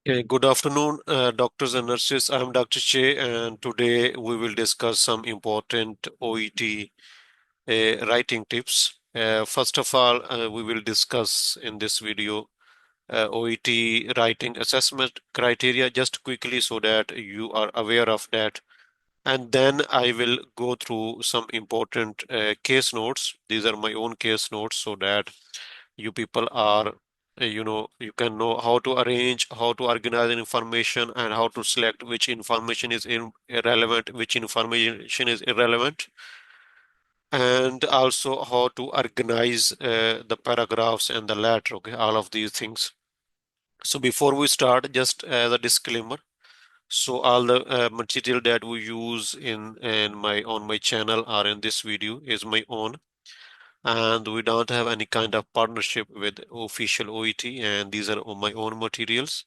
Okay, good afternoon, doctors and nurses. I'm Dr. Che, and today we will discuss some important OET writing tips. First of all, we will discuss in this video OET writing assessment criteria just quickly so that you are aware of that. And then I will go through some important case notes. These are my own case notes so that you people are you can know how to arrange, how to organize information, and how to select which information is irrelevant, which information is irrelevant, and also how to organize the paragraphs and the letter. Okay, all of these things. So before we start, just as a disclaimer, so all the material that we use in my on my channel or in this video is my own, and we don't have any kind of partnership with official OET, and these are all my own materials.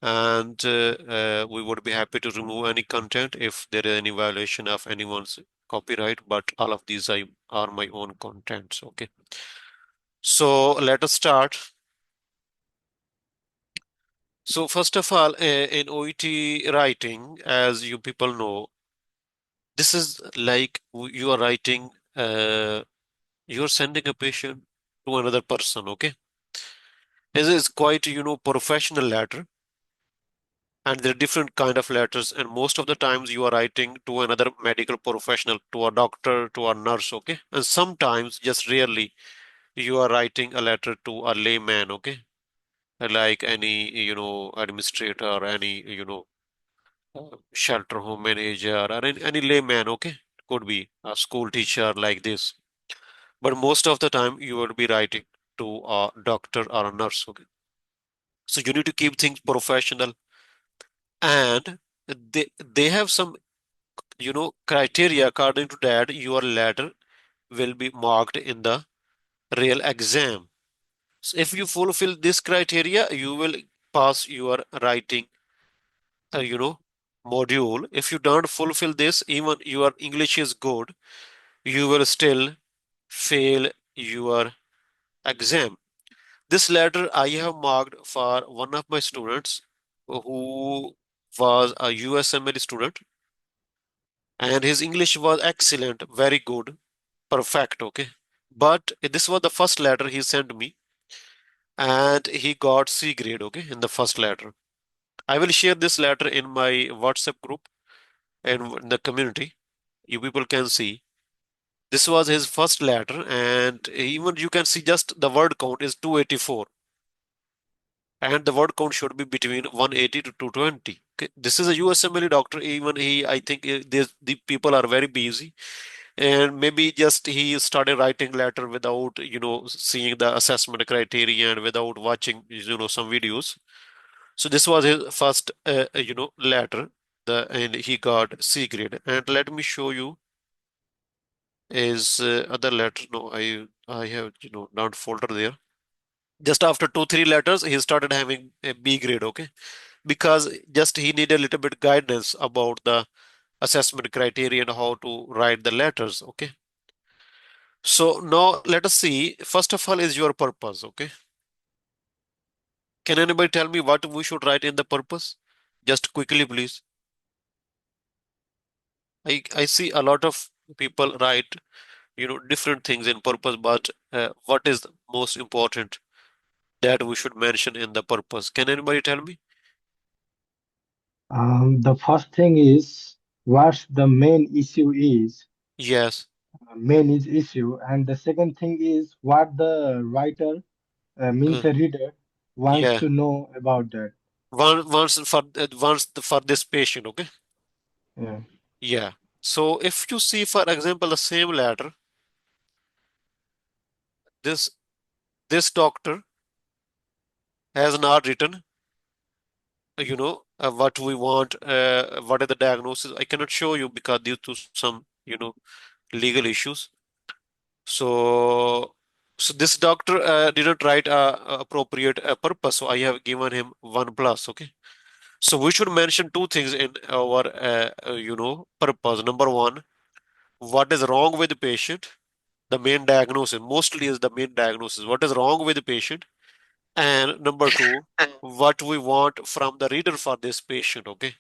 And we would be happy to remove any content if there is any violation of anyone's copyright, but all of these are my own contents. Okay. So let us start. So first of all, in OET writing, as you people know, this is like you are writing, you're sending a patient to another person. Okay. This is quite, professional letter, and there are different kind of letters, and most of the times you are writing to another medical professional, to a doctor, to a nurse, okay? And sometimes, just rarely, you are writing a letter to a layman, okay? Like any, administrator, any, shelter home manager, or any layman, okay? Could be a school teacher like this. But most of the time, you will be writing to a doctor or a nurse, okay? So you need to keep things professional, and they have some criteria. According to that, your letter will be marked in the real exam. So if you fulfill this criteria, you will pass your writing uh, you know module. If you don't fulfill this, even your English is good, you will still fail your exam. This letter I have marked for one of my students who was a USML student, and his English was excellent, very good, perfect, okay. But this was the first letter he sent me, and he got C grade, okay, in the first letter. I will share this letter in my WhatsApp group and in the community. You people can see. This was his first letter, and even you can see just the word count is 284, and the word count should be between 180 to 220. Okay. This is a USMLE doctor. Even he, I think, the people are very busy, and maybe just he started writing letter without seeing the assessment criteria and without watching some videos. So this was his first letter, and he got C grade. And let me show you his other letter. No, I have not folder there. Just after 2 3 letters he started having a B grade, okay, because just he needed a little bit guidance about the assessment criteria and how to write the letters, okay. So now let us see. First of all, is your purpose, okay? Can anybody tell me what we should write in the purpose? Just quickly, please. I see a lot of people write, different things in purpose, but what is the most important that we should mention in the purpose? Can anybody tell me? The first thing is what the main issue is, Yes. issue, and the second thing is what the writer means Uh, a reader wants yeah. to know about that. Once for this patient, okay? Yeah. Yeah. So if you see, for example, the same letter, this this doctor has not written what we want, what are the diagnosis. I cannot show you because due to some legal issues. So this doctor didn't write a appropriate purpose, so I have given him 1 plus, okay. So we should mention two things in our purpose. Number one, what is wrong with the patient. The main diagnosis mostly is the main diagnosis, what is wrong with the patient. And number two, what we want from the reader for this patient. Okay.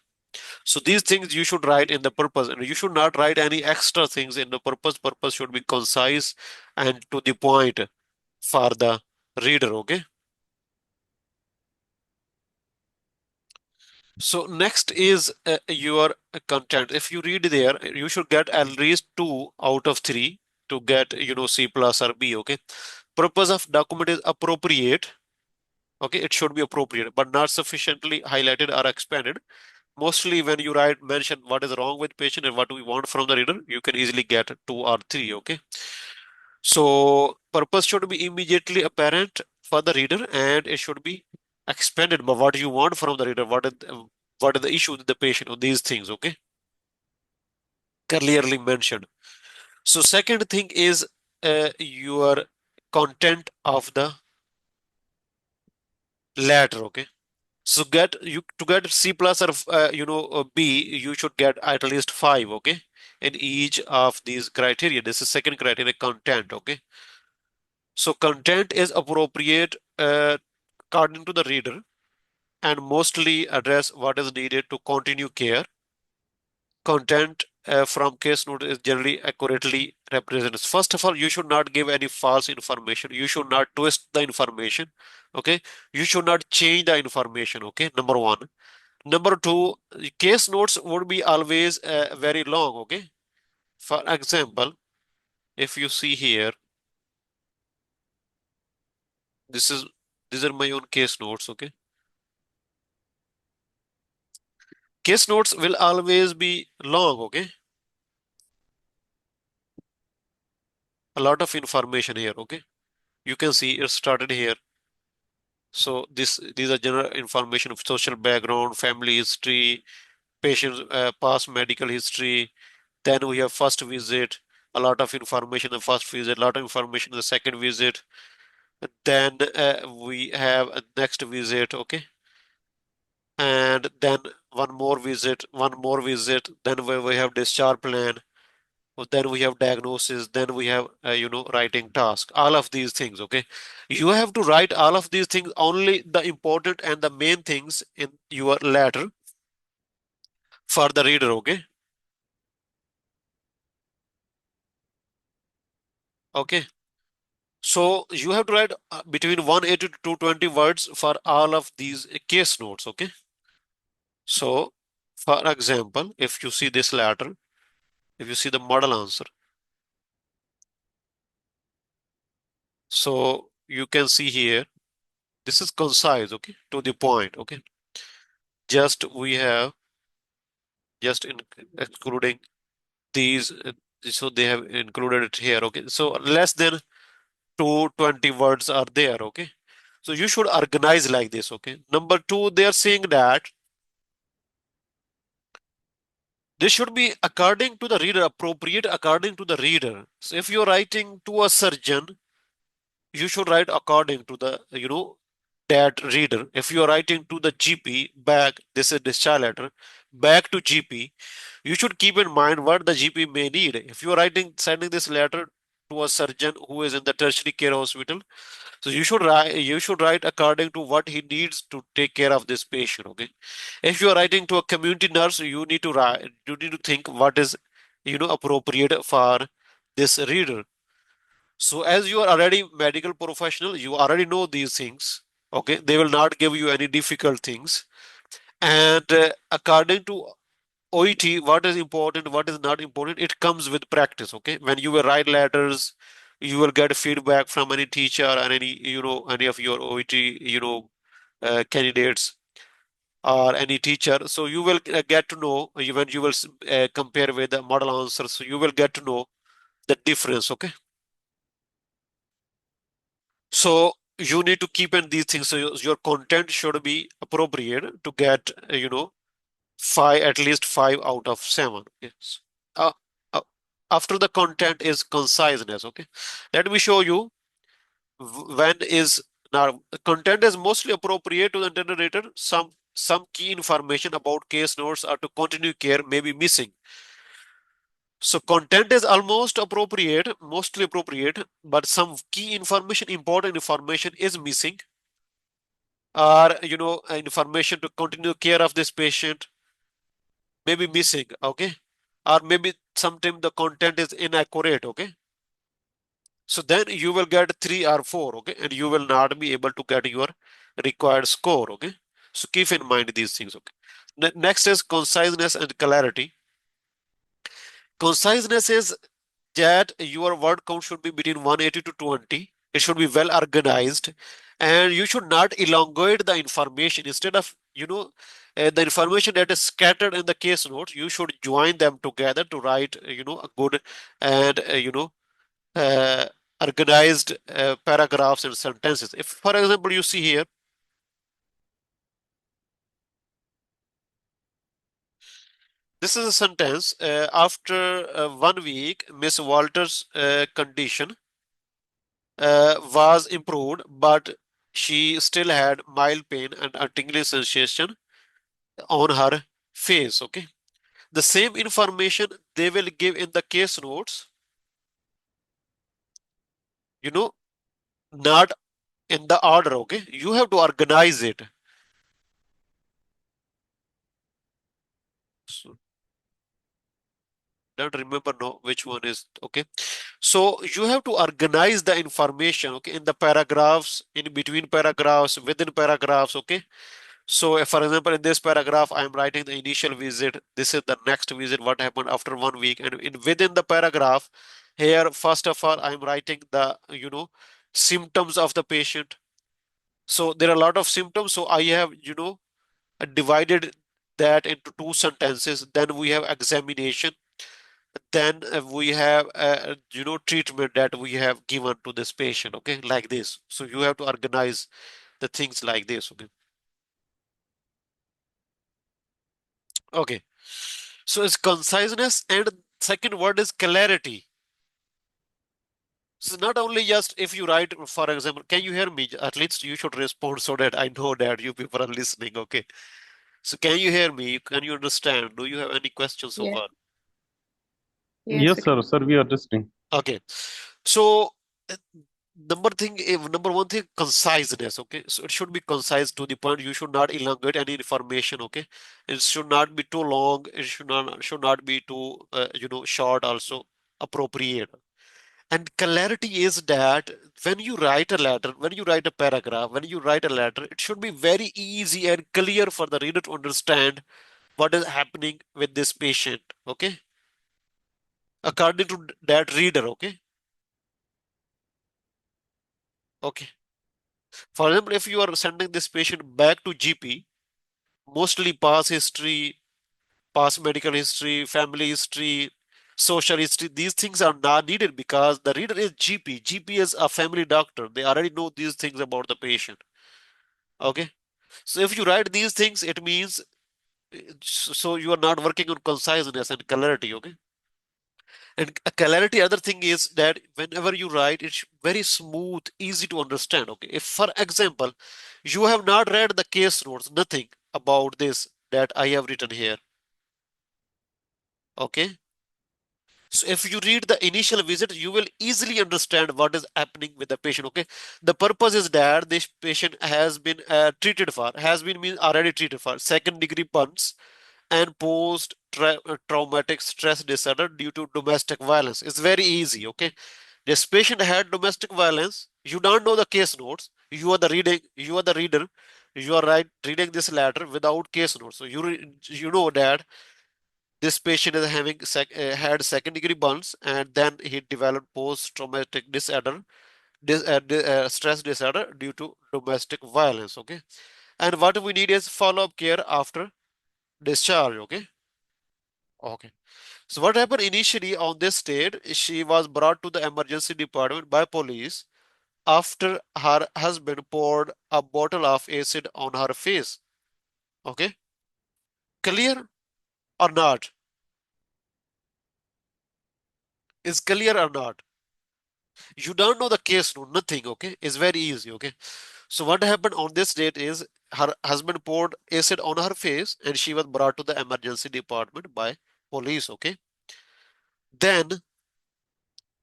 So these things you should write in the purpose, and you should not write any extra things in the purpose. Purpose should be concise and to the point for the reader. Okay. So next is your content. If you read there, you should get at least 2 out of 3 to get, C plus or B. Okay. Purpose of document is appropriate. Okay. It should be appropriate, but not sufficiently highlighted or expanded. Mostly when you write, mention what is wrong with patient and what we want from the reader, you can easily get 2 or 3. Okay. So purpose should be immediately apparent for the reader and it should be expanded by what you want from the reader. What is the issue with the patient or these things, okay? Clearly mentioned. So second thing is your content of the letter, okay? So get you to get C plus or B, you should get at least 5, okay? In each of these criteria. This is second criteria, content, okay? So content is appropriate according to the reader and mostly address what is needed to continue care. Content from case note is generally accurately represents. First of all, you should not give any false information. You should not twist the information. Okay. You should not change the information. Okay. Number one. Number two, case notes would be always very long. Okay. For example, if you see here, this is these are my own case notes. Okay. Case notes will always be long. Okay. A lot of information here. Okay. You can see it started here. So these are general information of social background, family history, patient past medical history. Then we have first visit, a lot of information in the first visit, a lot of information in the second visit. Then we have a next visit, okay, and then one more visit. Then we have discharge plan. Then we have diagnosis, then we have writing task, all of these things. Okay, you have to write all of these things, only the important and the main things in your letter for the reader. Okay. Okay, so you have to write between 180 to 220 words for all of these case notes. Okay, so for example, if you see this letter, if you see the model answer, so you can see here, this is concise, okay, to the point. Okay, just we have just in excluding these, so they have included it here. Okay, so less than 220 words are there. Okay, so you should organize like this. Okay, number two, they are saying that this should be according to the reader, appropriate according to the reader. So if you're writing to a surgeon, you should write according to the that reader. If you are writing to the GP back, this is discharge letter, back to GP, you should keep in mind what the GP may need. If you are sending this letter to a surgeon who is in the tertiary care hospital, so you should write according to what he needs to take care of this patient. Okay. If you are writing to a community nurse, you need to think what is appropriate for this reader. So as you are already medical professional, you already know these things. Okay, they will not give you any difficult things. And according to OET, what is important, what is not important, it comes with practice. Okay, when you will write letters, you will get feedback from any teacher and any of your OET candidates or any teacher. So you will get to know when you will compare with the model answers. So you will get to know the difference. Okay. So you need to keep in these things. So your content should be appropriate to get, five, at least 5 out of 7. Yes. Uh, uh, After the content is conciseness. Okay. Let me show you when is now content is mostly appropriate to the narrator. Some key information about case notes or to continue care may be missing. So content is almost appropriate, mostly appropriate, but some key information, important information is missing. or information to continue care of this patient may be missing, okay, or maybe sometimes the content is inaccurate, okay. So then you will get 3 or 4, okay, and you will not be able to get your required score, okay. So keep in mind these things, okay. Next is conciseness and clarity. Conciseness is that your word count should be between 180 to 220. It should be well organized, and you should not elongate the information. Instead of, the information that is scattered in the case notes, you should join them together to write, a good and, uh, organized paragraphs and sentences. If, for example, you see here, this is a sentence. After 1 week, Miss Walters' condition was improved, but she still had mild pain and a tingling sensation on her face. Okay. The same information they will give in the case notes, you know, not in the order. Okay. You have to organize it. So, don't remember no which one is okay. So you have to organize the information, okay, in the paragraphs, in between paragraphs, within paragraphs, okay. So, if, for example, in this paragraph, I am writing the initial visit. This is the next visit, what happened after 1 week. And within the paragraph, here, first of all, I'm writing the, symptoms of the patient. So, there are a lot of symptoms. So, I have, divided that into two sentences. Then we have examination. Then we have, treatment that we have given to this patient. Okay, like this. So, you have to organize the things like this. Okay. Okay. So it's conciseness, and second word is clarity. So not only just if you write, for example, can you hear me? At least you should respond so that I know that you people are listening. Okay. So can you hear me? Can you understand? Do you have any questions so Yes, far? yes, Yes, we can. sir. Sir, we are listening. Okay. So uh, number one thing, conciseness. Okay. So it should be concise to the point. You should not elongate any information. Okay. It should not be too long. It should not be too short. Also appropriate. And clarity is that when you write a letter, when you write a paragraph, when you write a letter, it should be very easy and clear for the reader to understand what is happening with this patient. Okay. According to that reader. Okay. Okay. For example, if you are sending this patient back to GP, mostly past history, past medical history, family history, social history, these things are not needed because the reader is GP. GP is a family doctor. They already know these things about the patient. Okay. So if you write these things, it means so you are not working on conciseness and clarity, okay? And a clarity, other thing is that whenever you write, it's very smooth, easy to understand, okay? If, for example, you have not read the case notes, nothing about this that I have written here, okay? So if you read the initial visit, you will easily understand what is happening with the patient, okay? The purpose is that this patient has been treated for, has been mean already treated for second degree burns and post traumatic stress disorder due to domestic violence. It's very easy, okay? This patient had domestic violence. You don't know the case notes. You are the reader. You are reading this letter without case notes. So you know that this patient is having had second degree burns, and then he developed post traumatic disorder, stress disorder due to domestic violence. Okay, and what we need is follow up care after discharge. Okay. Okay. So what happened initially on this state, she was brought to the emergency department by police after her husband poured a bottle of acid on her face. Okay. Clear or not? Is clear or not? You don't know the case, no, nothing. Okay. It's very easy. Okay. So what happened on this date is her husband poured acid on her face and she was brought to the emergency department by police. Okay. Then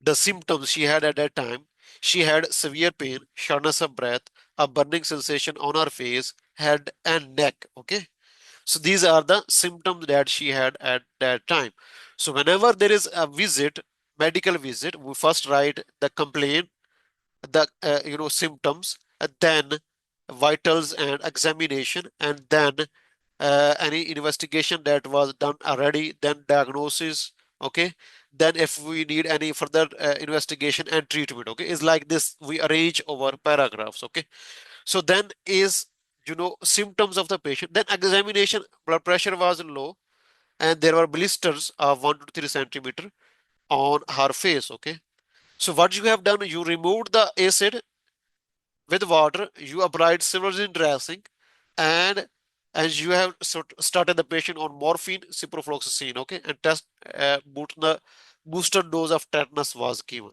the symptoms she had at that time, she had severe pain, shortness of breath, a burning sensation on her face, head, and neck. Okay. So these are the symptoms that she had at that time. So whenever there is a visit, medical visit, we first write the complaint, the symptoms, and then vitals and examination, and then any investigation that was done already, then diagnosis. Okay, then if we need any further investigation and treatment. Okay, is like this, we arrange over paragraphs. Okay, so then is symptoms of the patient, then examination. Blood pressure was low and there were blisters of 1 to 3 centimeter on her face. Okay, so what you have done, you removed the acid with water, you applied cetirizine dressing, and you have started the patient on morphine, ciprofloxacin. Okay, and booster dose of tetanus was given.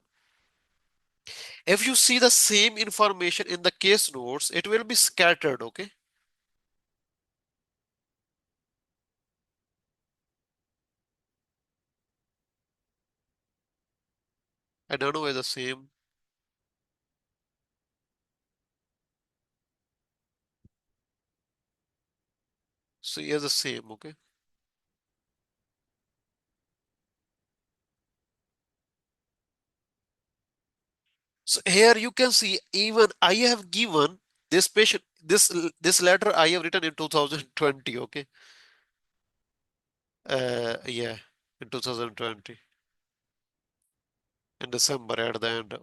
If you see the same information in the case notes, it will be scattered. Okay, I don't know whether the same. So here's the same. Okay, so here you can see, even I have given this patient this letter I have written in 2020. Okay, yeah, in 2020 in December at the end.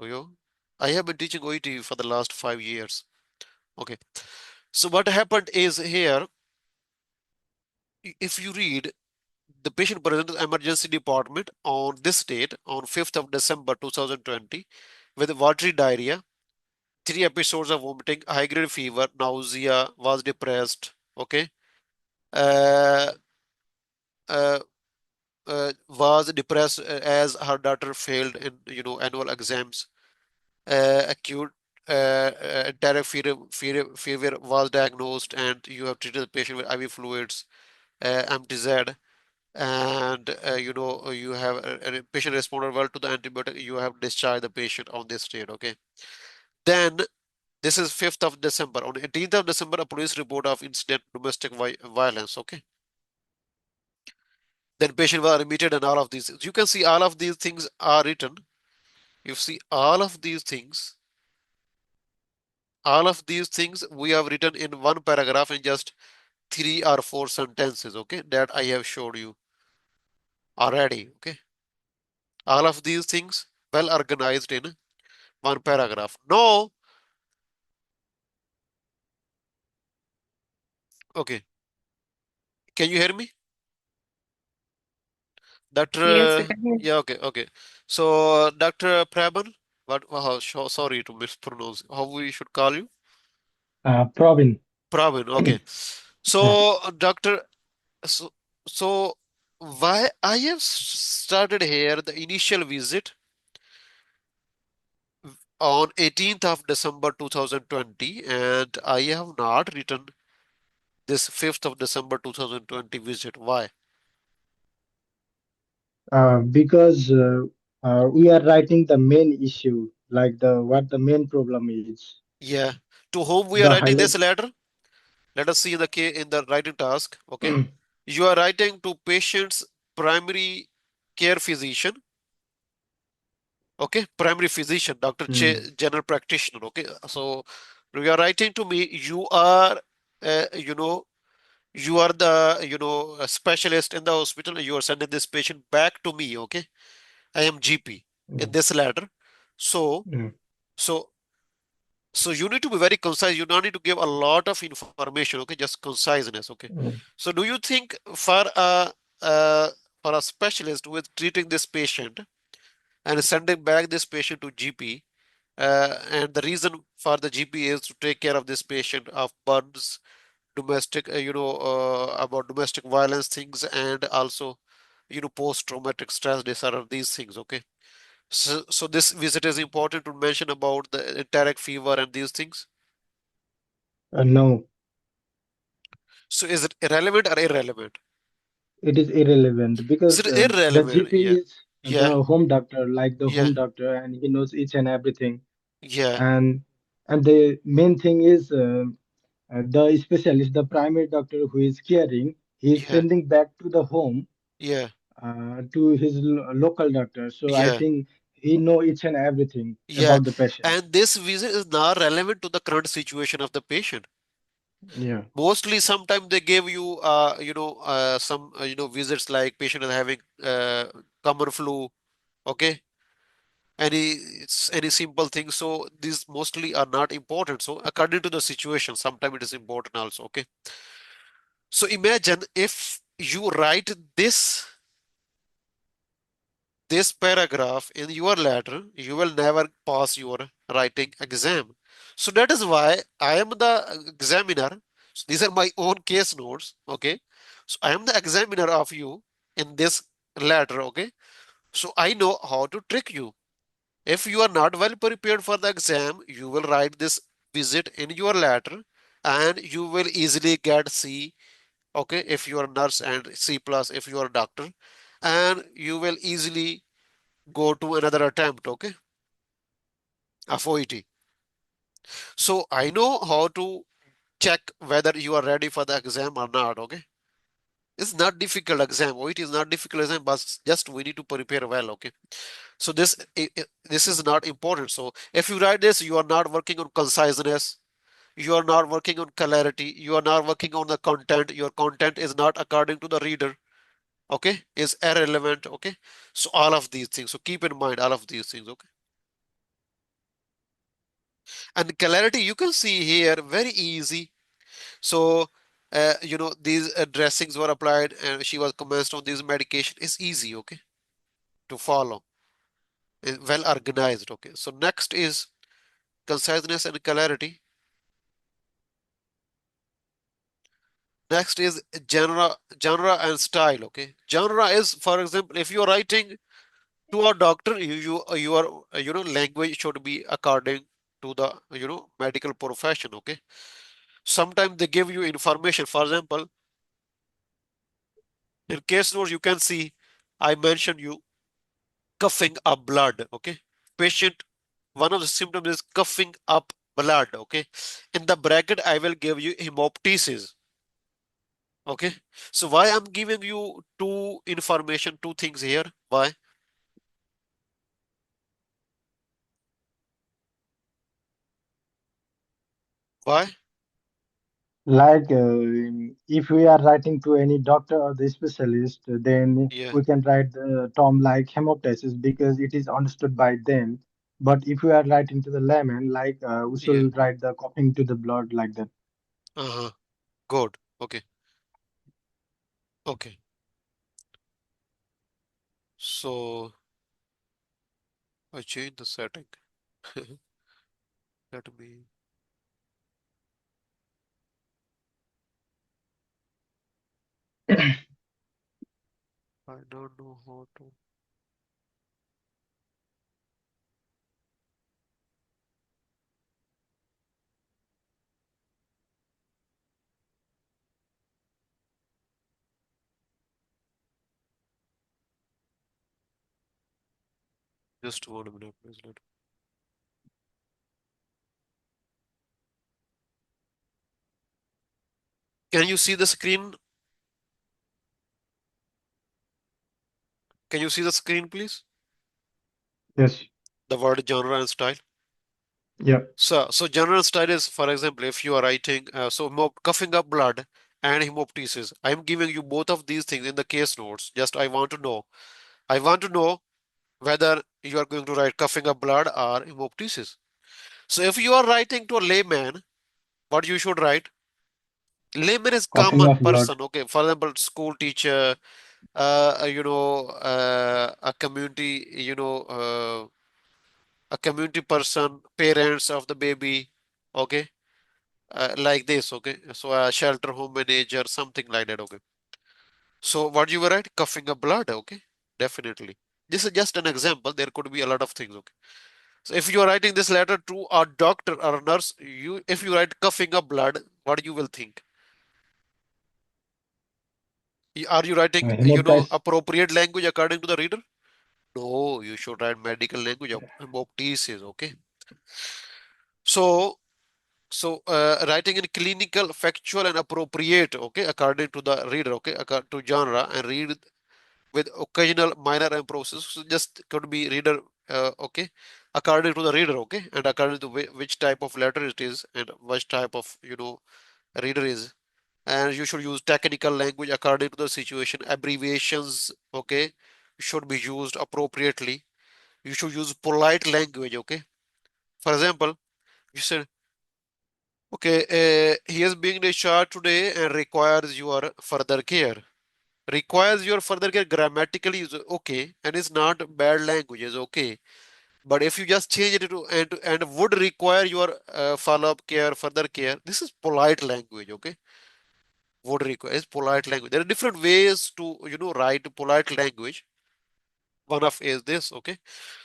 I have been teaching OET for the last 5 years. Okay, so what happened is here, if you read, the patient presented to emergency department on this date, on 5th of December 2020, with watery diarrhea, 3 episodes of vomiting, high grade fever, nausea, was depressed. Okay, uh, uh, was depressed as her daughter failed in annual exams. Acute enteric fever was diagnosed, and you have treated the patient with IV fluids, MTZ, and you have a patient responded well to the antibiotic. You have discharged the patient on this state. Okay, then this is 5th of December. On 18th of December, a police report of incident domestic violence. Okay, then patient was admitted, and all of these. You can see all of these things are written. You see all of these things we have written in one paragraph in just 3 or 4 sentences. Okay, that I have showed you already. Okay, all of these things well organized in one paragraph. No, okay, can you hear me? Yes, we Dr. can hear. Yeah, okay, okay. So, Dr. Prabhan, sorry to mispronounce. How we should call you? Provin. Prabhan, okay. Yeah. So, Doctor, so, so why I have started here the initial visit on 18th of December 2020, and I have not written this 5th of December 2020 visit. Why? Because we are writing the main issue, like the what the main problem is. Yeah. To whom we are The writing highlight. this letter? Let us see in the writing task. Okay. You are writing to patient's primary care physician. Okay. Primary physician, Dr. Mm, Che, general practitioner. Okay. So you are writing to me. You are, uh, you know, you are the, a specialist in the hospital. You are sending this patient back to me. Okay. I am GP in mm, this letter. So, mm, so So you need to be very concise. You don't need to give a lot of information. Okay, just conciseness. Okay. mm. So do you think uh, for a specialist who is treating this patient and sending back this patient to GP, and the reason for the GP is to take care of this patient of burns, domestic, about domestic violence things, and also, post-traumatic stress disorder, these things. Okay. So this visit is important to mention about the enteric fever and these things. No, So is it irrelevant or irrelevant? it is irrelevant Is because it the irrelevant? GP Yeah, is yeah, the home doctor, like the yeah, home doctor, and he knows each and everything. yeah, And And the main thing is the specialist, the primary doctor who is caring, he is Yeah, sending back to the home yeah, to his local doctor. So I yeah, think he know each and everything yeah. about the patient. And this visit is not relevant to the current situation of the patient. Yeah. Mostly, sometimes they give you, some, visits like patient is having common flu, okay, any any simple thing. So these mostly are not important. So according to the situation, sometimes it is important also, okay. So imagine if you write this paragraph in your letter, you will never pass your writing exam. So that is why I am the examiner. So these are my own case notes. Okay. So I am the examiner of you in this letter. Okay. So I know how to trick you. If you are not well prepared for the exam, you will write this visit in your letter and you will easily get C. Okay. If you are nurse, and C plus if you are doctor, and you will easily go to another attempt, okay, of OET. So I know how to check whether you are ready for the exam or not, okay. It's not difficult exam. OET is not difficult exam, but just we need to prepare well, okay. So this is not important. So if you write this, you are not working on conciseness, you are not working on clarity, you are not working on the content, your content is not according to the reader, okay, is irrelevant, okay. So all of these things. So keep in mind all of these things, okay. And clarity, you can see here, very easy. So, these dressings were applied and she was commenced on this medication. It's easy, okay, to follow. Well organized, okay. So next is conciseness and clarity. Next is genre and style, okay. Genre is, for example, if you're writing to a doctor, your language should be according to the medical profession, okay. Sometimes they give you information. For example, in case notes, you can see I mentioned you coughing up blood. Okay. Patient, one of the symptoms is coughing up blood. Okay. In the bracket, I will give you hemoptysis. Okay. So why I'm giving you two things here? Why? Why? Like if we are writing to any doctor or the specialist, then Yeah. we can write the term like hemoptysis because it is understood by them. But if we are writing to the layman, like we Yeah. should write the coughing to the blood like that. Uh-huh. Good. Okay. Okay. So I change the setting. Let me. I don't know how to. Just 1 minute, please. Can you see the screen? Can you see the screen, please? Yes. The word genre and style. Yeah. So general style is, for example, if you are writing, coughing up blood and hemoptysis, I am giving you both of these things in the case notes. Just I want to know whether you are going to write coughing up blood or hemoptysis. So if you are writing to a layman, what you should write? Layman is Coughing common of blood. person. Okay, for example, school teacher, a community, a community person, parents of the baby. Okay, like this, okay. So a shelter home manager, something like that, okay. So what you were right, coughing up blood, okay, definitely. This is just an example. There could be a lot of things, okay. So if you are writing this letter to a doctor or a nurse, if you write coughing up blood, what you will think? Are you writing, Hemoptysis. appropriate language according to the reader? No, you should write medical language of hemoptysis, okay. So So writing in clinical, factual, and appropriate, okay, according to the reader, okay, to genre, and read with occasional minor improvements. So just could be reader, okay, according to the reader, okay, and according to which type of letter it is and which type of reader is. And you should use technical language according to the situation. Abbreviations, okay, should be used appropriately. You should use polite language, okay. For example, you said, okay, he is being discharged today and requires your further care. Requires your further care grammatically is okay, and it's not bad language, is okay. But if you just change it to and would require your follow-up care, further care, this is polite language, okay? Would require is polite language. There are different ways to write polite language. One of is this, okay?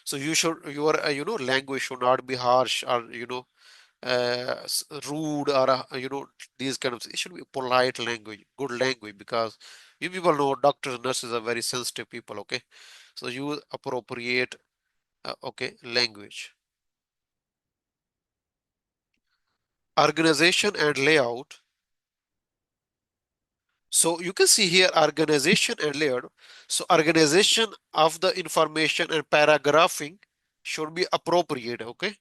So your language should not be harsh or rude or these kind of things. It should be polite language, good language, because you people know doctors and nurses are very sensitive people, okay? So use appropriate okay language. Organization and layout. So you can see here organization and layout. So organization of the information and paragraphing should be appropriate, okay?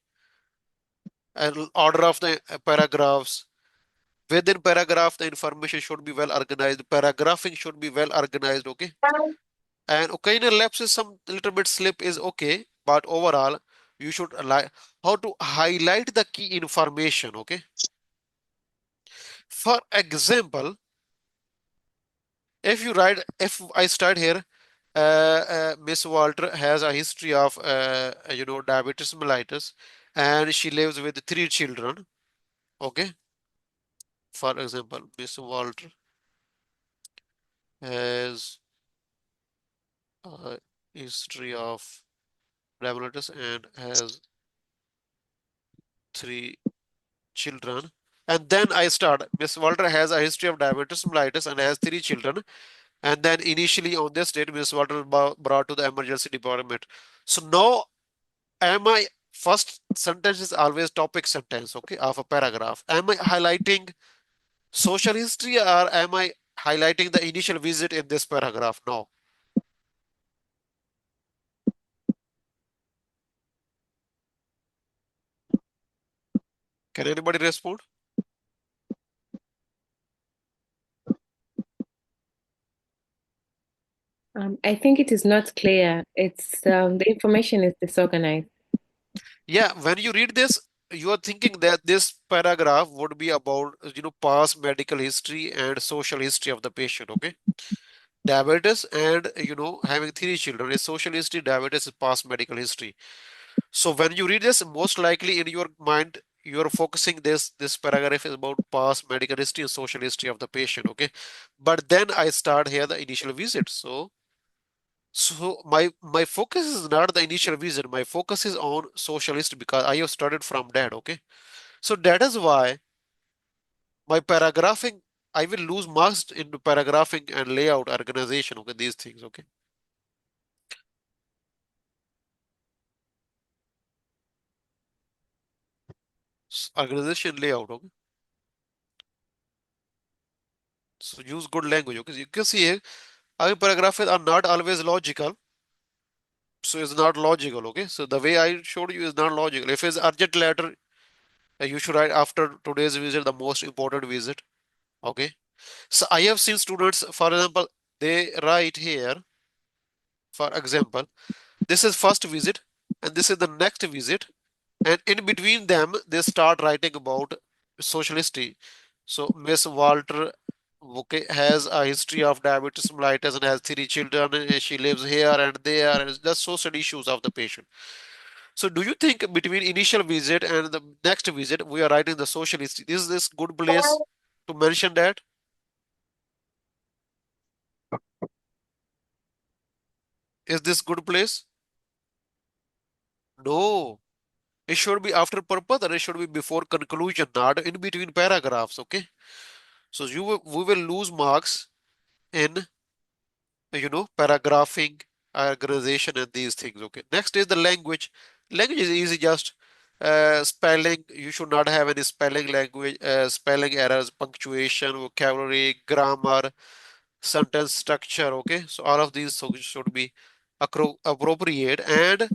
And order of the paragraphs. Within paragraph, the information should be well organized. Paragraphing should be well organized, okay? And occasional lapses, some little bit slip is okay, but overall, you should like how to highlight the key information, okay? For example, if I start here, Miss Walter has a history of, diabetes mellitus, and she lives with 3 children, okay? For example, Miss Walter has a history of diabetes and has 3 children. And then I start. Miss Walter has a history of diabetes mellitus and has 3 children. And then initially on this date, Miss Walter was brought to the emergency department. So now, am I first sentence is always topic sentence, okay, of a paragraph. Am I highlighting social history or am I highlighting the initial visit in this paragraph? No. Can anybody respond? I think it is not clear. It's the information is disorganized. Yeah, when you read this, you are thinking that this paragraph would be about, past medical history and social history of the patient, okay? Diabetes and, having 3 children is social history, diabetes is past medical history. So when you read this, most likely in your mind, you're focusing this paragraph is about past medical history and social history of the patient, okay? But then I start here the initial visit. So my focus is not the initial visit. My focus is on social history because I have started from that, okay? So that is why my paragraphing, I will lose marks in paragraphing and layout organization, okay, these things, okay? Organization layout, okay? So use good language, okay? So you can see here, our paragraphs are not always logical. So it's not logical, okay? So the way I showed you is not logical. If it's urgent letter, you should write after today's visit, the most important visit, okay? So I have seen students, for example, they write here, for example, this is first visit and this is the next visit. And in between them, they start writing about social history. So Miss Walter, okay, has a history of diabetes mellitus and has 3 children. And she lives here and there, and it's just social issues of the patient. So do you think between initial visit and the next visit, we are writing the social history? Is this good place to mention that? Is this good place? No. It should be after purpose or it should be before conclusion, not in between paragraphs, okay? So we will lose marks in paragraphing, organization, and these things, okay? Next is the language. Language is easy, just Spelling, you should not have any spelling language, spelling errors, punctuation, vocabulary, grammar, sentence structure. Okay, so all of these should be appropriate, and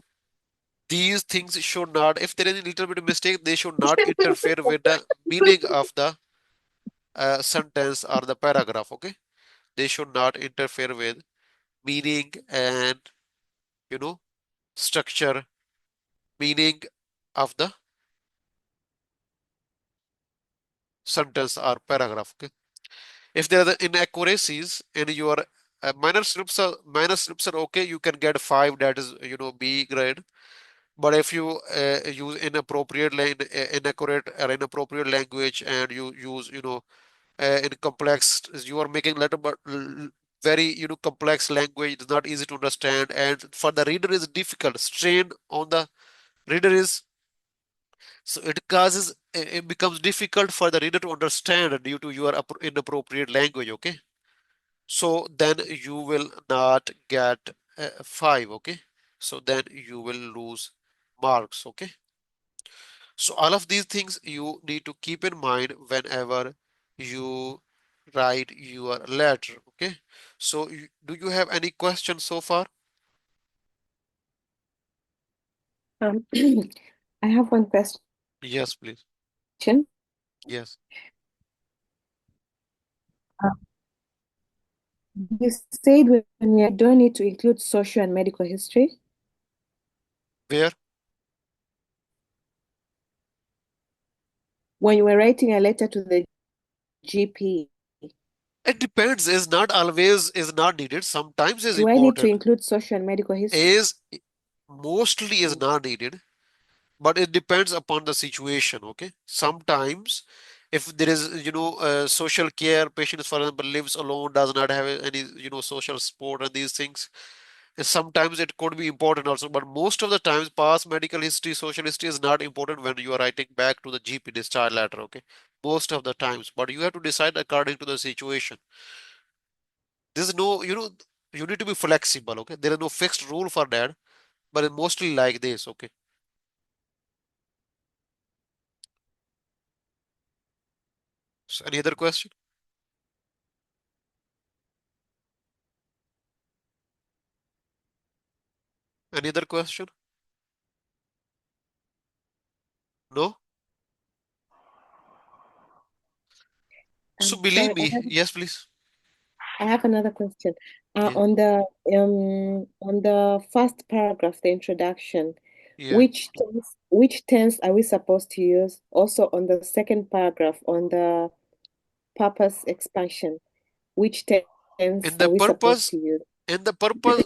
these things should not, if there is a little bit of mistake, they should not interfere with the meaning of the sentence or the paragraph. Okay, they should not interfere with meaning and you know structure, meaning of the sentence or paragraph. Okay, if there are the inaccuracies in your minor slips are okay, you can get 5, that is B grade. But if you use inaccurate or inappropriate language, and you use in complex, you are making letter but very complex language, it's not easy to understand, and for the reader is difficult, strain on the reader is, so it becomes difficult for the reader to understand due to your inappropriate language. Okay, so then you will not get 5. Okay, so then you will lose marks. Okay, so all of these things you need to keep in mind whenever you write your letter. Okay, so do you have any questions so far? Um, I have one question. Yes, please. Yes. Uh, You said when you don't need to include social and medical history. Where? When you were writing a letter to the GP, It depends. Is not always is not needed. Sometimes is do I need to important. include social and medical history? Is mostly is not needed, but it depends upon the situation. Okay, sometimes if there is social care, patients for example lives alone, does not have any social support and these things, and sometimes it could be important also, but most of the times past medical history, social history is not important when you are writing back to the GP discharge letter. Okay, most of the times, but you have to decide according to the situation. There's no you need to be flexible. Okay, there is no fixed rule for that, but it's mostly like this. Okay, so any other question? Any other question? No? So believe Sorry, me, yes, please. I have another question. Yeah, On the first paragraph, the introduction, yeah. which tense are we supposed to use? Also on the second paragraph, on the purpose expansion, which tense And are the we supposed purpose, to use? and the purpose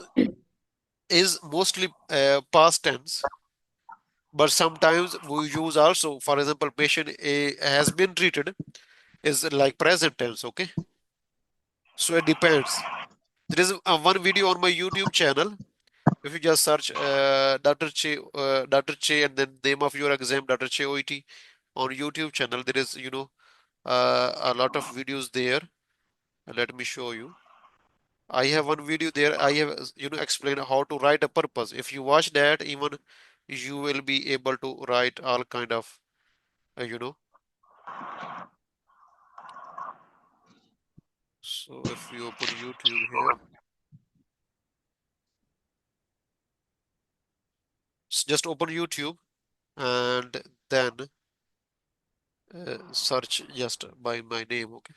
is mostly past tense, but sometimes we use also, for example, patient A has been treated is like present tense. Okay, so it depends. There is one video on my YouTube channel. If you just search Dr. Che, and then name of your exam, Che OET, on YouTube channel, there is a lot of videos there. Let me show you. I have one video there. I have explained how to write a purpose. If you watch that, even you will be able to write all kind of uh, you know. So if we open YouTube here, just open YouTube and then search just by my name. Okay.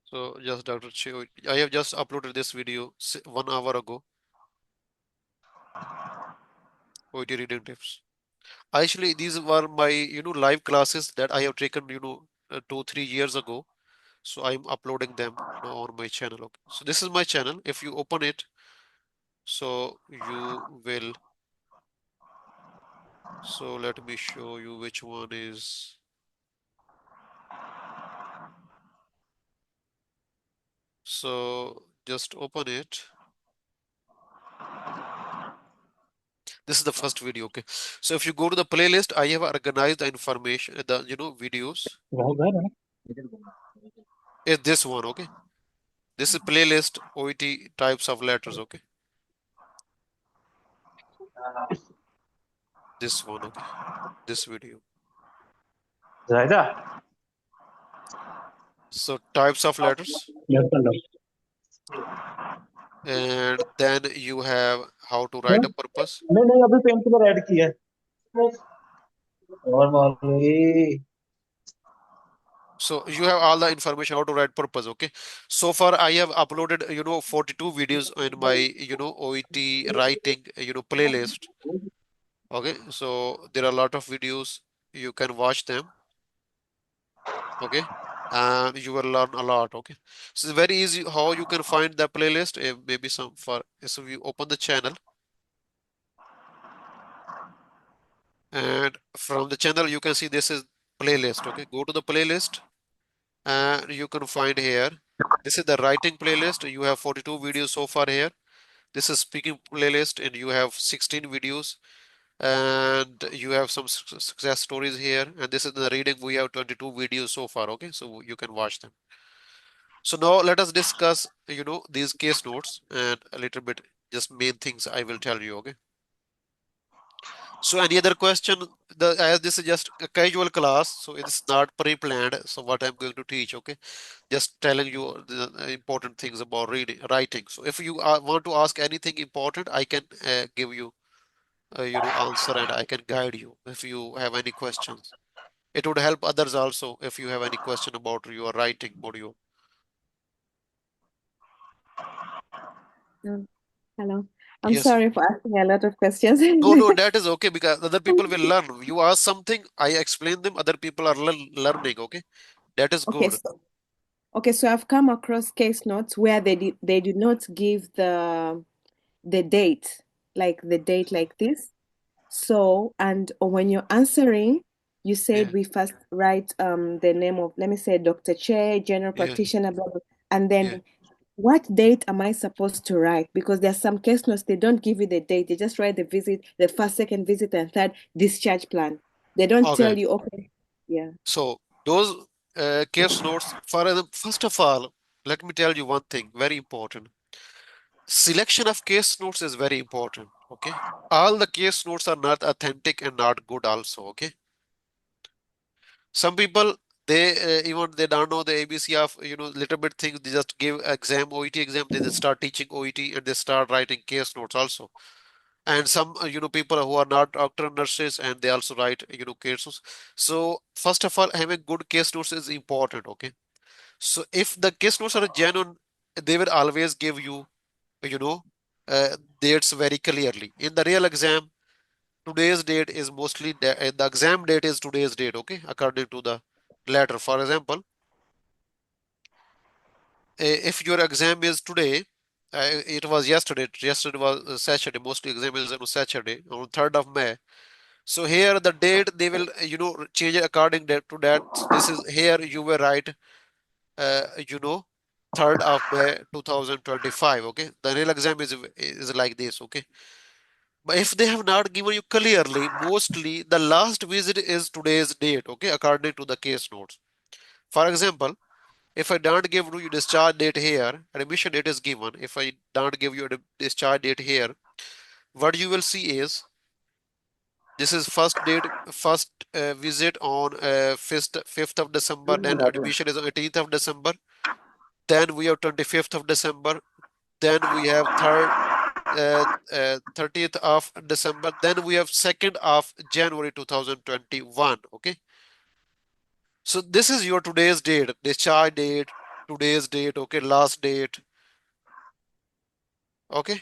So just Dr. Che, I have just uploaded this video 1 hour ago. OET reading tips. Actually, these were my live classes that I have taken 2 3 years ago. So I'm uploading them now on my channel. Okay. So this is my channel. If you open it, so you will. So let me show you which one is. So just open it. This is the first video. Okay. So if you go to the playlist, I have organized the information, the videos. Is this one. Okay. This is playlist OET types of letters, okay? This one, okay? This video. Zaida, So types of letters, left and left. and then you have how to write a purpose. नहीं नहीं अभी pen colour add किया है और मौलवी So you have all the information how to write purpose, okay? So far I have uploaded, 42 videos in my, OET writing, playlist. Okay, so there are a lot of videos. You can watch them, okay? And you will learn a lot, okay? So it's very easy how you can find the playlist. Maybe some for so you open the channel, and from the channel you can see this is playlist, okay? Go to the playlist and you can find here. This is the writing playlist. You have 42 videos so far here. This is speaking playlist, and you have 16 videos, and you have some success stories here. And this is the reading. We have 22 videos so far. Okay, so you can watch them. So now let us discuss, these case notes and a little bit just main things I will tell you. Okay. So any other question? As this is just a casual class, so it's not pre-planned. So what I'm going to teach, okay? Just telling you the important things about reading, writing. So if you want to ask anything important, I can give you, answer, and I can guide you if you have any questions. It would help others also if you have any question about your writing module. Mm, hello. I'm Yes. sorry for asking a lot of questions. No, no, that is okay because other people will learn. You ask something, I explain them, other people are learning, okay? That is Okay, good. so I've come across case notes where they did not give the date, like the date like this. So, and when you're answering, you said Yeah, we first write the name of, let me say, DrChe, general yeah, practitioner, blah, blah, and yeah. then what date am I supposed to write? Because there are some case notes, they don't give you the date. They just write the visit, the first, second visit, and third discharge plan. They don't Okay. tell you, okay, yeah. So those case notes, first of all, let me tell you one thing, very important. Selection of case notes is very important. Okay. All the case notes are not authentic and not good also. Okay. Some people, they even they don't know the ABC of, little bit things. They just give exam, OET exam. They just start teaching OET and they start writing case notes also. And some, people who are not doctor nurses and they also write, case notes. So first of all, having good case notes is important. Okay. So if the case notes are genuine, they will always give you, you know, dates very clearly. In the real exam, today's date is mostly the exam date is today's date, okay, according to the letter. For example, if your exam is today, it was yesterday. Yesterday was Saturday. Mostly exam is on Saturday, on 3rd of May. So here the date they will, change it according to that. This is here you were right, uh, you know, 3rd of May 2025. Okay, the real exam is like this. Okay, but if they have not given you clearly, mostly the last visit is today's date. Okay, according to the case notes. For example, if I don't give you discharge date here, admission date is given. If I don't give you a discharge date here, what you will see is this is first date, first visit on 5th of December, then admission is on 18th of December, then we have 25th of December, then we have 30th of December, then we have 2nd of January 2021. Okay, so this is your today's date, discharge date, today's date, okay, last date, okay,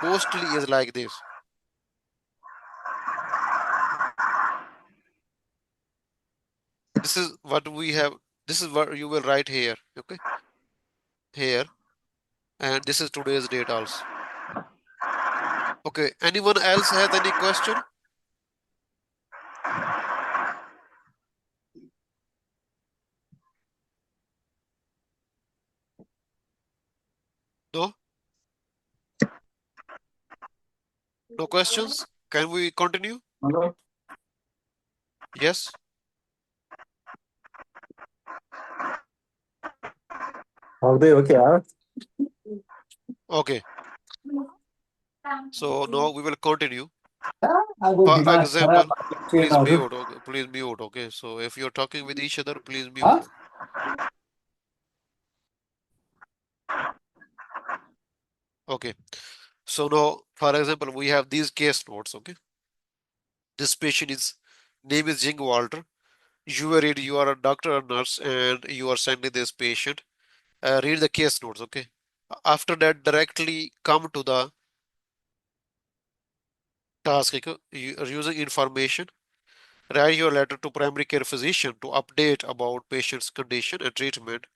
mostly is like this. This is what we have, this is what you will write here, okay, here, and this is today's date also. Okay, anyone else has any question? No? No questions? Can we continue? Yes? भाग दे हो क्या Okay, so now we will continue. Aku For dimas example, खराब train please order. mute. Okay, please mute. Okay, so if you're talking with each other, please mute. Huh? Okay, so now, for example, we have these case notes. Okay, this patient is name is Jing Walter. You are a doctor or nurse, and you are sending this patient. Read the case notes. Okay, after that, directly come to the task. Okay? You are using information. Write your letter to primary care physician to update about patient's condition and treatment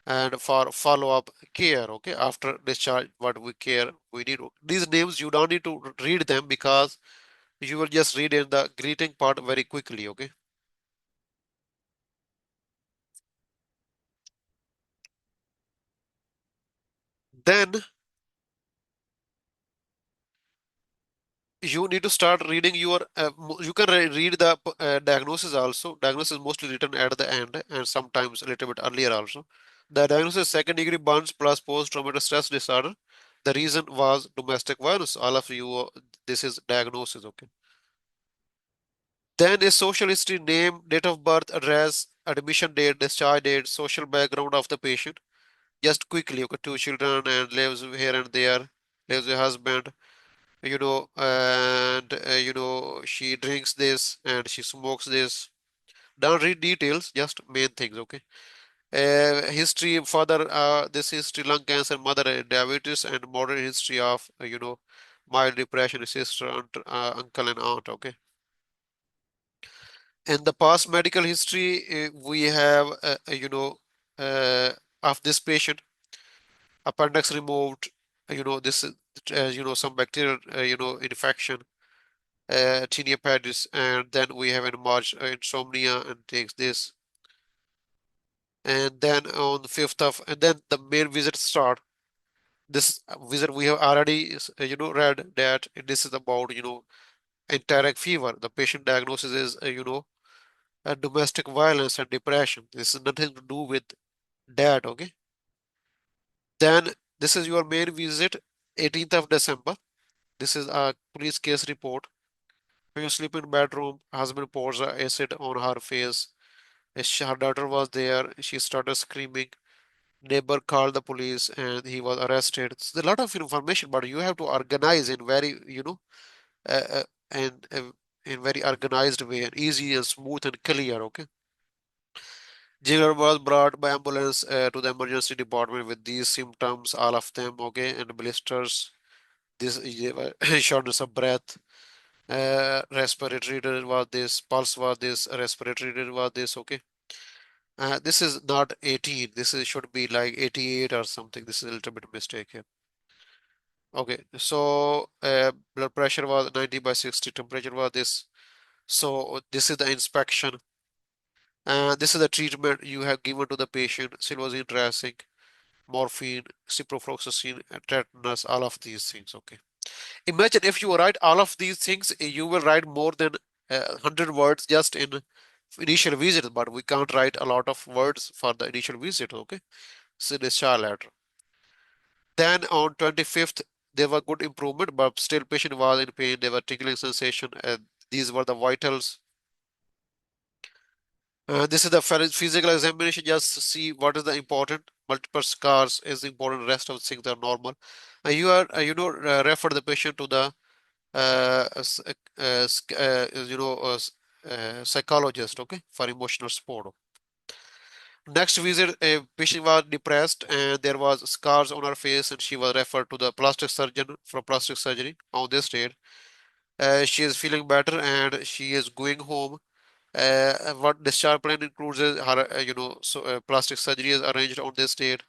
and for follow-up care. Okay, after discharge, what we care we need. These names you don't need to read them because you will just read in the greeting part very quickly. Okay, then you need to start reading your you can read the diagnosis also. Diagnosis is mostly written at the end and sometimes a little bit earlier also. The diagnosis second degree burns plus post traumatic stress disorder. The reason was domestic violence. All of you this is diagnosis. Okay, then a social history: name, date of birth, address, admission date, discharge date, social background of the patient. Just quickly. Okay, two children and lives here and there, lives with husband, and she drinks this and she smokes this. Don't read details, just main things. Okay, history: father, this history lung cancer, mother diabetes, and modern history of mild depression, sister, aunt, uncle and aunt. Okay, in the past medical history, we have uh, of this patient: appendix removed, this is some bacterial infection, tinea pedis, and then we have enlarged insomnia and takes this. And then on the 5th of, and then the main visit start. This visit we have already, read that this is about, enteric fever. The patient diagnosis is, domestic violence and depression. This is nothing to do with that, okay? Then this is your main visit, 18th of December. This is a police case report. When you sleep in bedroom, husband pours acid on her face. Her daughter was there. She started screaming. Neighbor called the police and he was arrested. It's a lot of information, but you have to organize in very, uh, uh, and in very organized way and easy and smooth and clear. Okay. Jigger was brought by ambulance to the emergency department with these symptoms, all of them. Okay, and blisters. This shortness of breath. Respiratory rate was this, pulse was this, respiratory rate was this. Okay. This is not 18. This is should be like 88 or something. This is a little bit mistake here. Okay, so blood pressure was 90 by 60. Temperature was this. So this is the inspection. This is the treatment you have given to the patient. Silvazine dressing, morphine, ciprofloxacin, tetanus, all of these things. Okay. Imagine if you write all of these things, you will write more than 100 words just in initial visit, but we can't write a lot of words for the initial visit. Okay. So this child letter. Then on 25th, there was good improvement, but still patient was in pain. There were tingling sensation. These were the vitals. This is the physical examination. Just to see what is the important. Multiple scars is important. Rest of the things are normal. You are, refer the patient to the psychologist. Okay, for emotional support. Next visit, a patient was depressed and there was scars on her face, and she was referred to the plastic surgeon for plastic surgery. On this date, she is feeling better and she is going home. What discharge plan includes is her, plastic surgery is arranged on this date.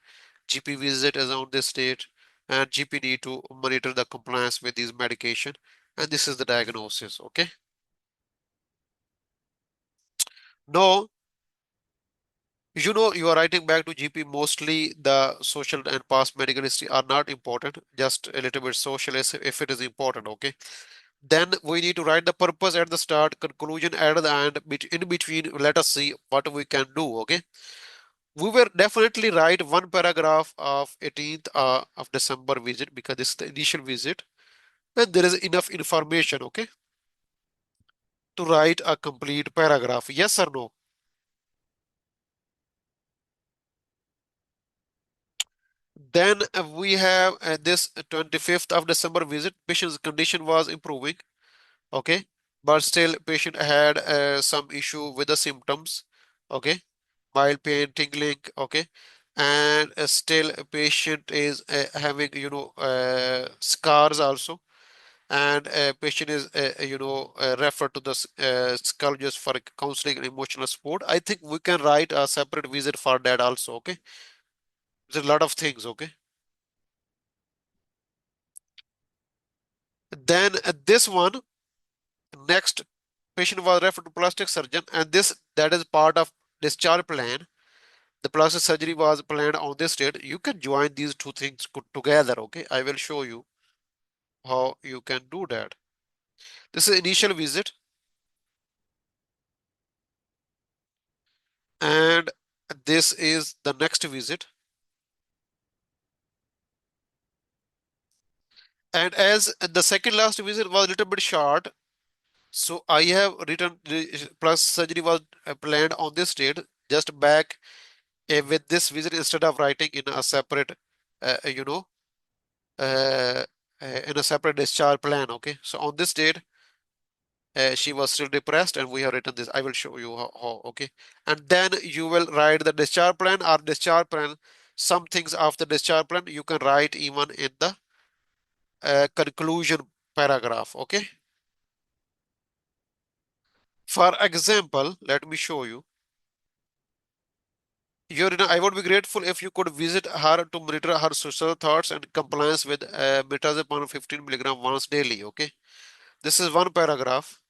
GP visit is on this date, and GP need to monitor the compliance with these medication. And this is the diagnosis. Okay. Now, you are writing back to GP. Mostly the social and past medical history are not important. Just a little bit social if it is important. Okay. Then we need to write the purpose at the start, conclusion at the end. In between, let us see what we can do. Okay. We will definitely write one paragraph of 18th of December visit because this is the initial visit and there is enough information, okay, to write a complete paragraph. Yes or no? Then we have this 25th of December visit. Patient's condition was improving, okay, but still patient had some issue with the symptoms, okay, mild pain, tingling, okay, and still a patient is having, scars also, and patient is, referred to the psychologist for counseling and emotional support. I think we can write a separate visit for that also, okay. There's a lot of things, okay. Then this one, next patient was referred to plastic surgeon, and this that is part of discharge plan. The plastic surgery was planned on this date. You can join these two things together, okay. I will show you how you can do that. This is initial visit, and this is the next visit. And as the second last visit was a little bit short, so I have written the plastic surgery was planned on this date, just back with this visit instead of writing in a separate, uh, you know, uh, in a separate discharge plan. Okay, so on this date, she was still depressed, and we have written this. I will show you how. Okay, and then you will write the discharge plan or discharge plan. Some things of the discharge plan you can write even in the conclusion paragraph. Okay. For example, let me show you. I would be grateful if you could visit her to monitor her social thoughts and compliance with metazepam 15 milligram once daily. Okay, this is one paragraph.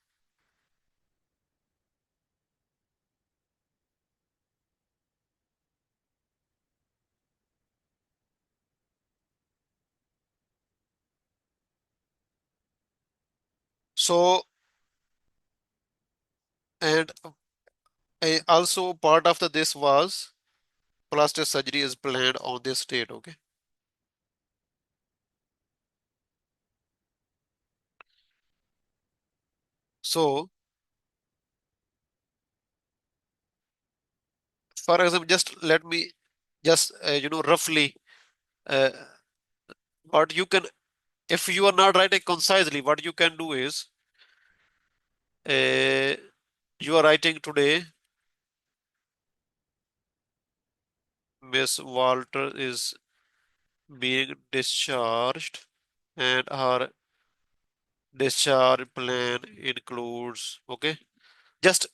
So, and also part of this was plastic surgery is planned on this date. Okay, so for example, just let me just roughly uh, what you can, if you are not writing concisely, what you can do is uh, you are writing today. Miss Walter is being discharged, and her discharge plan includes, okay, just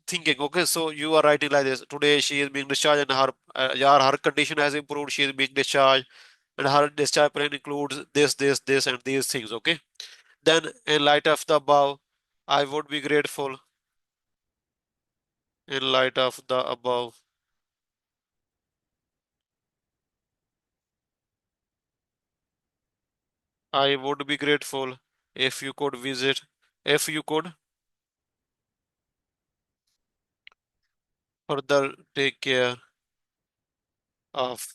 thinking, okay, so you are writing like this: today she is being discharged and her yeah, her condition has improved, she is being discharged, and her discharge plan includes this and these things, okay. Then in light of the above, I would be grateful, in light of the above, I would be grateful if you could visit, if you could further take care of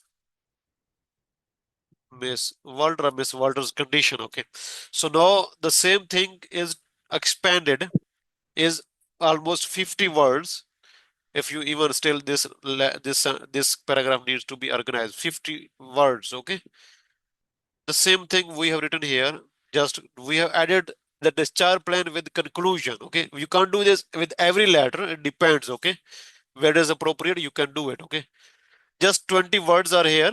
Miss Walter's condition. Okay. So now the same thing is expanded, is almost 50 words. If you even still this paragraph needs to be organized, 50 words. Okay. The same thing we have written here. Just we have added the discharge plan with conclusion. Okay. You can't do this with every letter. It depends. Okay. Where it is appropriate, you can do it. Okay. Just 20 words are here.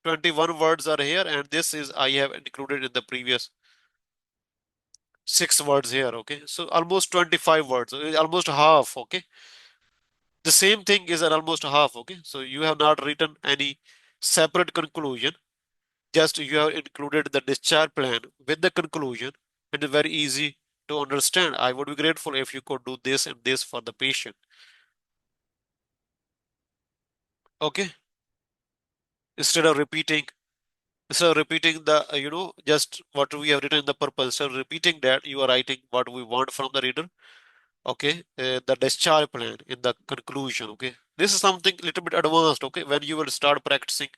21 words are here, and this is I have included in the previous 6 words here. Okay, so almost 25 words, almost half. Okay, the same thing is an almost half. Okay, so you have not written any separate conclusion, just you have included the discharge plan with the conclusion, and it's very easy to understand. I would be grateful if you could do this and this for the patient. Okay, instead of repeating the just what we have written in the purpose, so repeating that, you are writing what we want from the reader. Okay, the discharge plan in the conclusion. Okay, This is something little bit advanced, okay? When you will start practicing,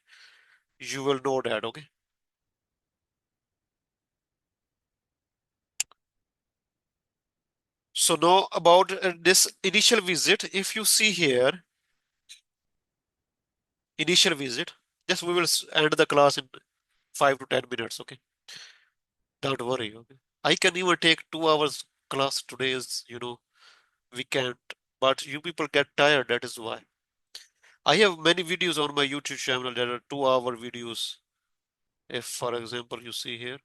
you will know that, okay? So now about this initial visit, if you see here, initial visit, just we will end the class in 5 to 10 minutes, okay? Don't worry, okay? I can even take 2 hours class today is, we can't, but you people get tired, that is why. I have many videos on my YouTube channel that are 2 hour videos. If, for example, you see here,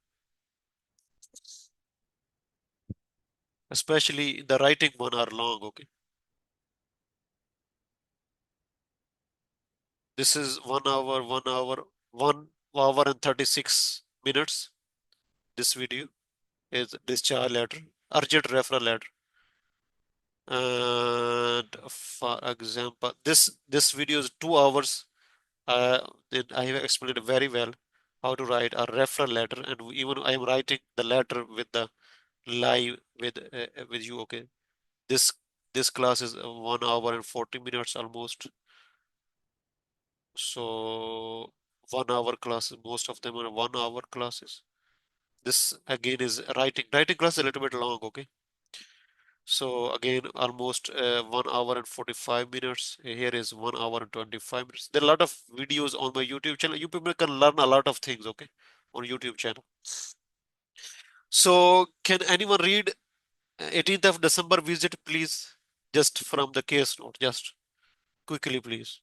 especially the writing one are long, okay? This is 1 hour, 1 hour and 36 minutes. This video is discharge letter, urgent referral letter. And for example, this video is 2 hours. Then I have explained very well how to write a referral letter, and even I am writing the letter with the live with you. Okay, this this class is 1 hour and 40 minutes almost. So 1 hour classes, most of them are 1 hour classes. This again is writing. Writing class is a little bit long. Okay. So again, almost 1 hour and 45 minutes. Here is 1 hour and 25 minutes. There are a lot of videos on my YouTube channel. You people can learn a lot of things, okay, on YouTube channel. So can anyone read 18th of December visit, please? Just from the case note, just quickly, please.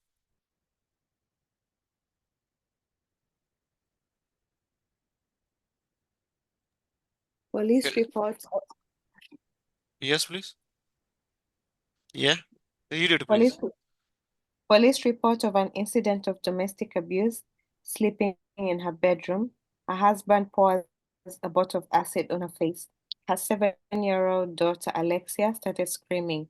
Police Okay. report. Yes, please. Yeah, read it, Police please. Police report of an incident of domestic abuse, sleeping in her bedroom. Her husband pours a bottle of acid on her face. Her 7-year-old daughter Alexia started screaming.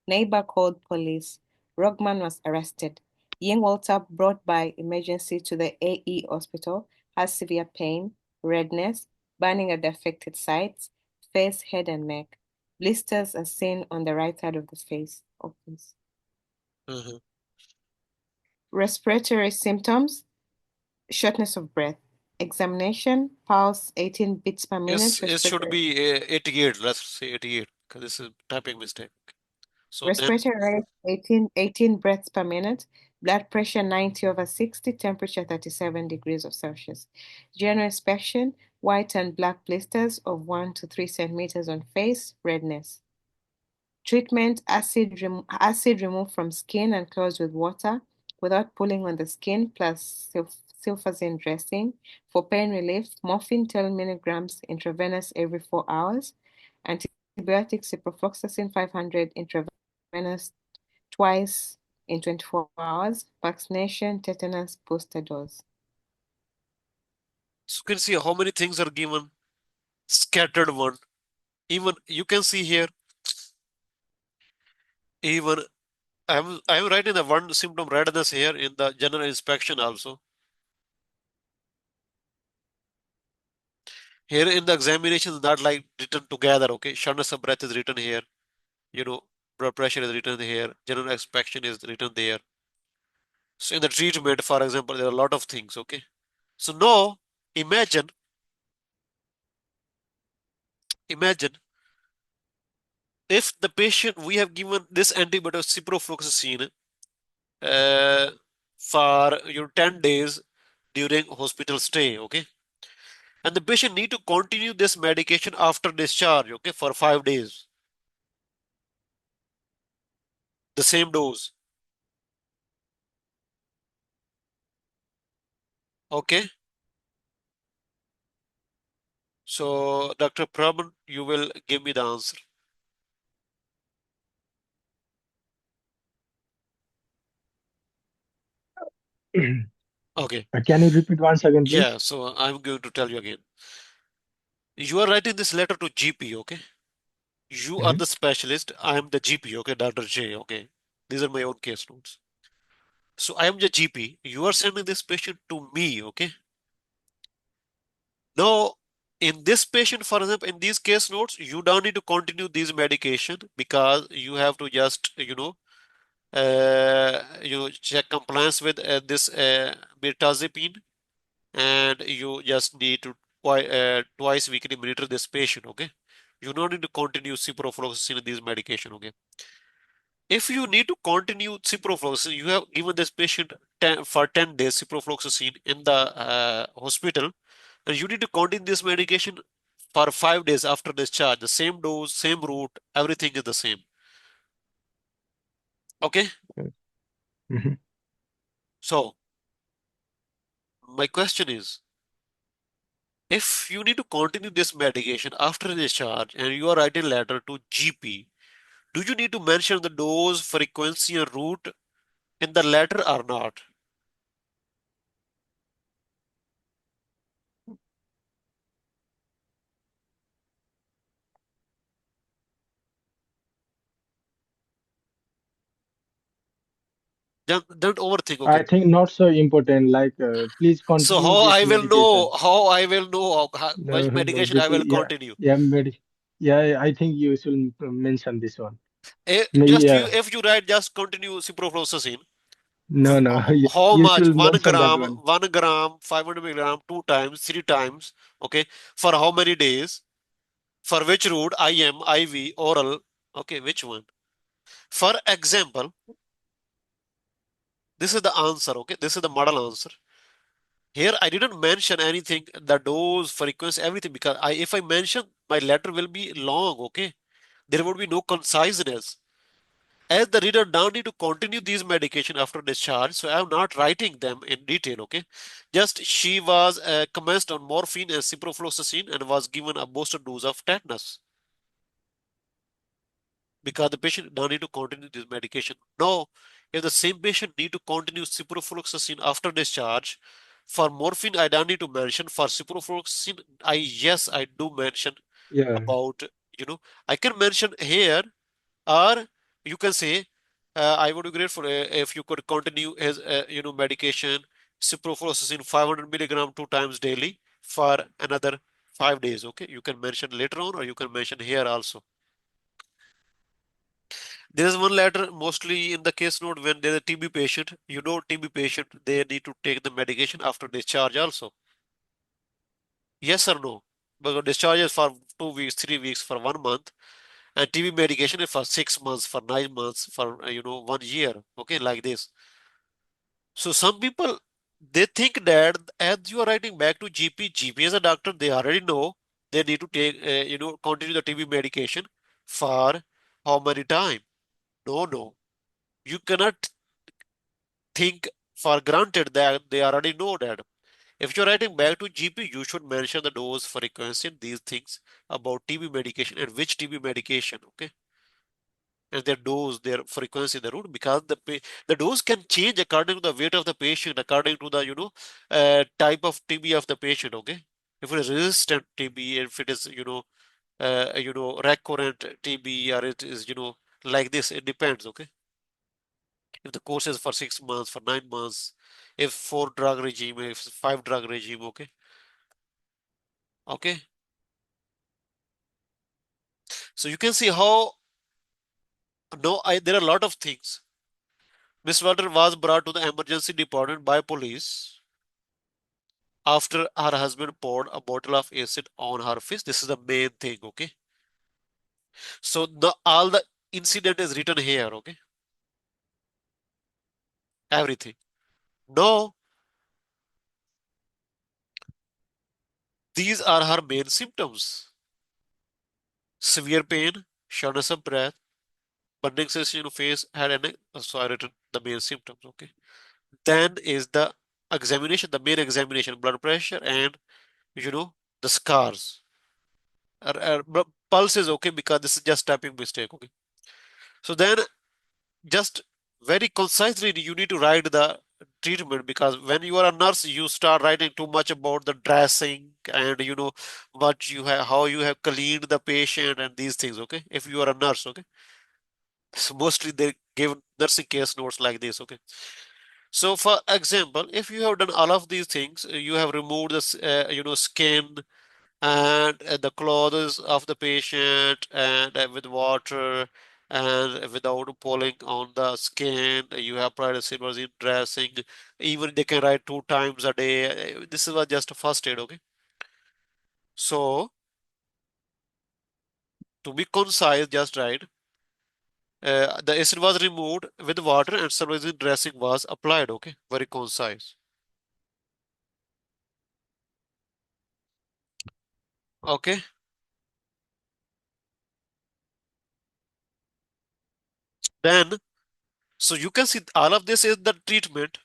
Neighbor called police. Rogman was arrested. Young Walter, brought by emergency to the AE hospital, has severe pain, redness, burning at the affected sites, face, head, and neck. Blisters are seen on the right side of the face. Opens. Uh-huh. Respiratory symptoms, shortness of breath. Examination, pulse 18 beats per minute, It should be 88. Let's say 88, because this is typing mistake. So then, respiratory rate 18 breaths per minute, blood pressure 90/60, temperature 37 degrees of Celsius. General inspection, white and black blisters of 1 to 3 centimeters on face, redness. Treatment, acid removed from skin and closed with water without pulling on the skin, plus sulfasalazine dressing. For pain relief, morphine 10 milligrams intravenous every 4 hours. Antibiotics, ciprofloxacin 500 intravenous twice in 24 hours. Vaccination, tetanus booster dose. so you can see how many things are given, scattered one. Even you can see here, even I'm writing the one symptom redness here in the general inspection also. Here in the examination is not like written together, okay? Shortness of breath is written here. You know, blood pressure is written here. General inspection is written there. So in the treatment, for example, there are a lot of things, okay? So now imagine if the patient we have given this antibiotic ciprofloxacin uh, for 10 days during hospital stay, okay? And the patient need to continue this medication after discharge, okay, for 5 days, the same dose, okay? So, Dr. Praman, you will give me the answer. Okay. Can you repeat once again, please? Yeah, so I'm going to tell you again. You are writing this letter to GP, okay? You are Mhm. the specialist. I am the GP, okay? DrChe, okay? These are my own case notes. So I am the GP. You are sending this patient to me, okay? Now, in this patient, for example, in these case notes, you don't need to continue these medication because you have to just, check compliance with this mirtazapine, and you just need to twice weekly monitor this patient. Okay, you don't need to continue ciprofloxacin in these medication. Okay, if you need to continue ciprofloxacin, you have given this patient 10 days ciprofloxacin in the hospital, and you need to continue this medication for 5 days after discharge. The same dose, same route, everything is the same. Okay, Yes. Mhm. so my question is, if you need to continue this medication after discharge and you are writing letter to GP, do you need to mention the dose, frequency, and route in the letter or not? Don't overthink. I Okay. think not so important. Like, please So continue how this I will know? medication. How I will know No, which no, medication I because will yeah, continue? yeah, yeah. I think you should mention this one. Just you, Yeah, if you write just continue ciprofloxacin, no, no. how You much? should One mention that gram, one. 1 gram, 500 milligram, two times, three times. Okay. For how many days? For which route? IM, IV, oral. Okay, which one? For example, this is the answer. Okay, this is the model answer. Here I didn't mention anything, the dose, frequency, everything, because if I mention, my letter will be long. Okay, there would be no conciseness. As the reader now need to continue these medication after discharge, so I am not writing them in detail. Okay, just she was commenced on morphine and ciprofloxacin and was given a booster dose of tetanus, because the patient don't need to continue this medication. No, if the same patient need to continue ciprofloxacin after discharge, for morphine I don't need to mention. For ciprofloxacin, yes, I do mention Yeah, about, I can mention here, or you can say, I would be grateful if you could continue his, medication, ciprofloxacin 500 milligram two times daily for another 5 days. Okay, you can mention later on, or you can mention here also. There is one letter mostly in the case note when there's a TB patient. TB patient, they need to take the medication after discharge also. Yes or no? Because discharge is for 2 weeks, 3 weeks, for 1 month, and TB medication is for 6 months, for 9 months, for 1 year. Okay, like this. So some people, they think that as you are writing back to GP as a doctor, they already know they need to take, continue the TB medication for how many time? No, no. You cannot think for granted that they already know that. If you're writing back to GP, you should mention the dose, frequency, and these things about TB medication and which TB medication, okay? And their dose, their frequency, the route, because the dose can change according to the weight of the patient, according to the type of TB of the patient, okay? If it is resistant TB, if it is recurrent TB, or it is like this, it depends, okay? If the course is for 6 months, for 9 months, if 4 drug regime, if 5 drug regime, okay, okay. So you can see how no, there are a lot of things. Miss Walter was brought to the emergency department by police after her husband poured a bottle of acid on her face. This is the main thing, okay. So the all the incident is written here, okay, everything. No, these are her main symptoms: severe pain, shortness of breath, burning sensation of face, head and neck. So I written the main symptoms. Okay. Then is the examination, the main examination, blood pressure and the scars. Pulse is okay because this is just typing mistake. Okay. So then just very concisely you need to write the treatment, because when you are a nurse you start writing too much about the dressing and what you have, how you have cleaned the patient and these things. Okay. If you are a nurse, okay. So mostly they give nursing case notes like this. Okay. So for example, if you have done all of these things, you have removed the skin and the clothes of the patient and with water, and without pulling on the skin. You have privacy in dressing. Even they can write 2 times a day. This is just a first aid, okay? So to be concise, just write. The acid was removed with water and supervising dressing was applied. Okay, very concise. Okay, then so you can see all of this is the treatment,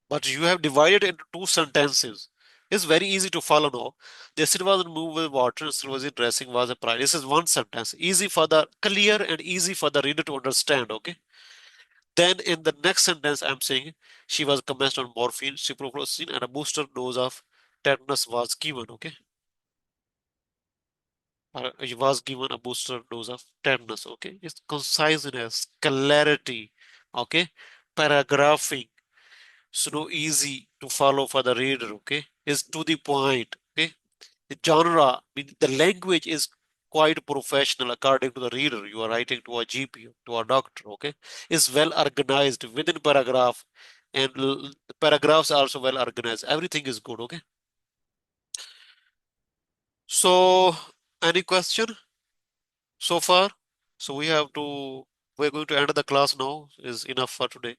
but you have divided into 2 sentences. It's very easy to follow now. The acid was removed with water and supervising dressing was applied. This is one sentence, easy for the clear and easy for the reader to understand. Okay. Then in the next sentence, I'm saying she was commenced on morphine, ciprofloxacin, and a booster dose of tetanus was given. Okay. He was given a booster dose of tetanus. Okay, it's conciseness, clarity. Okay, paragraphing, so no easy to follow for the reader. Okay, is to the point. Okay, the genre, the language is quite professional according to the reader. You are writing to a GP, to a doctor. Okay, is well organized within paragraph, and paragraphs are also well organized. Everything is good. Okay, so any question so far? So we're going to end the class now, is enough for today.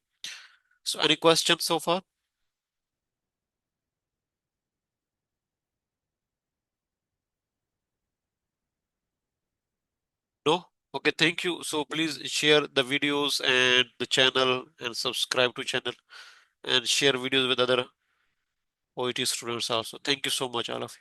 So any questions so far? No? Okay, thank you. So please share the videos and the channel and subscribe to channel and share videos with other OET students also. Thank you so much, all of you.